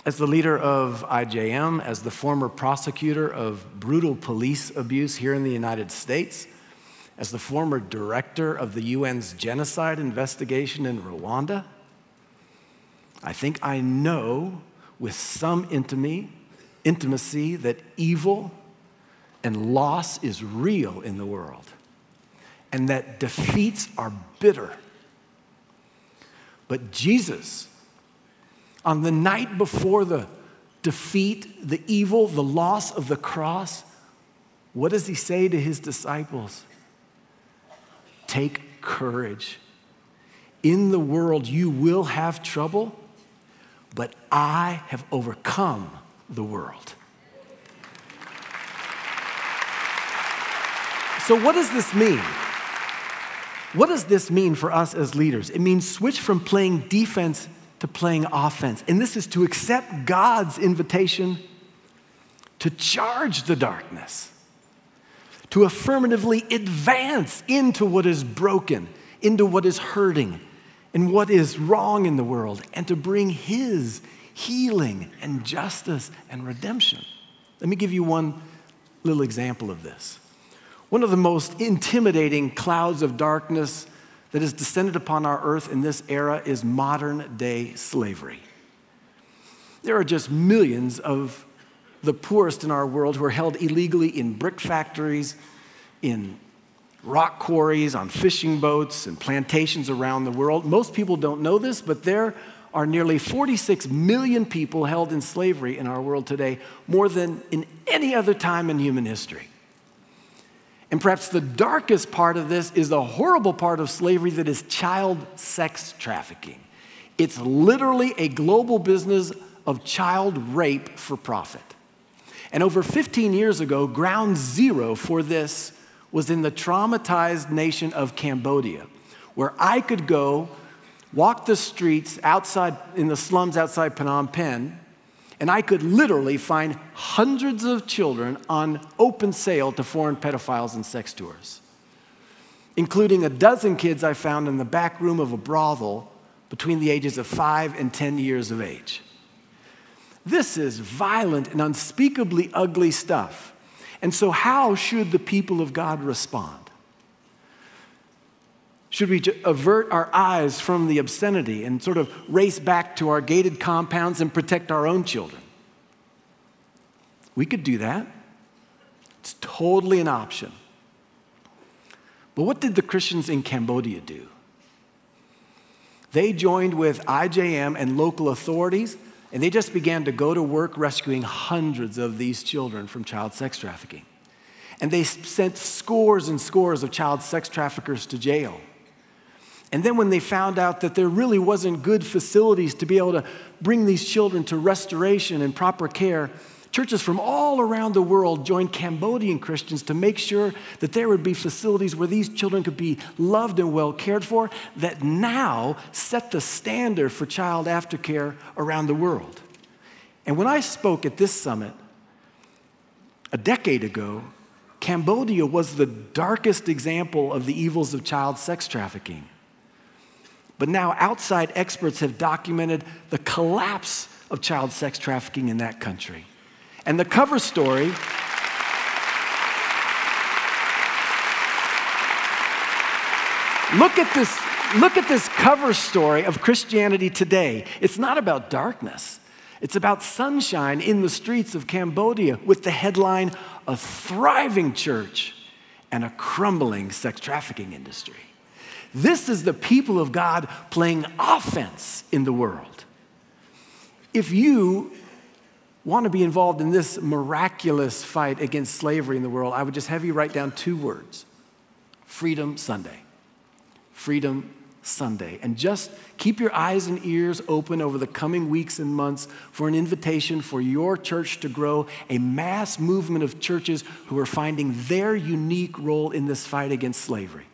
As the leader of IJM, as the former prosecutor of brutal police abuse here in the United States, as the former director of the UN's genocide investigation in Rwanda, I think I know with some intimacy that evil and loss is real in the world, and that defeats are bitter. But Jesus, on the night before the defeat, the evil, the loss of the cross, what does he say to his disciples? Take courage. In the world you will have trouble, but I have overcome the world. So what does this mean? What does this mean for us as leaders? It means switch from playing defense to playing offense. And this is to accept God's invitation to charge the darkness, to affirmatively advance into what is broken, into what is hurting, and what is wrong in the world, and to bring his healing and justice and redemption. Let me give you one little example of this. One of the most intimidating clouds of darkness that has descended upon our earth in this era is modern-day slavery. There are just millions of the poorest in our world who are held illegally in brick factories, in rock quarries, on fishing boats, and plantations around the world. Most people don't know this, but there are nearly 46 million people held in slavery in our world today, more than in any other time in human history. And perhaps the darkest part of this is the horrible part of slavery that is child sex trafficking. It's literally a global business of child rape for profit. And over 15 years ago, ground zero for this was in the traumatized nation of Cambodia, where I could go walk the streets outside, in the slums outside Phnom Penh, and I could literally find hundreds of children on open sale to foreign pedophiles and sex tours, including a dozen kids I found in the back room of a brothel between the ages of 5 and 10 years of age. This is violent and unspeakably ugly stuff. And so how should the people of God respond? Should we avert our eyes from the obscenity and sort of race back to our gated compounds and protect our own children? We could do that. It's totally an option. But what did the Christians in Cambodia do? They joined with IJM and local authorities, and they just began to go to work rescuing hundreds of these children from child sex trafficking. And they sent scores and scores of child sex traffickers to jail. And then when they found out that there really wasn't good facilities to be able to bring these children to restoration and proper care, churches from all around the world joined Cambodian Christians to make sure that there would be facilities where these children could be loved and well cared for, that now set the standard for child aftercare around the world. And when I spoke at this summit a decade ago, Cambodia was the darkest example of the evils of child sex trafficking. But now outside experts have documented the collapse of child sex trafficking in that country. And the cover story, look at this cover story of Christianity Today. It's not about darkness. It's about sunshine in the streets of Cambodia with the headline, "A Thriving Church and a Crumbling Sex Trafficking Industry." This is the people of God playing offense in the world. If you want to be involved in this miraculous fight against slavery in the world, I would just have you write down 2 words: Freedom Sunday. Freedom Sunday. And just keep your eyes and ears open over the coming weeks and months for an invitation for your church to grow a mass movement of churches who are finding their unique role in this fight against slavery.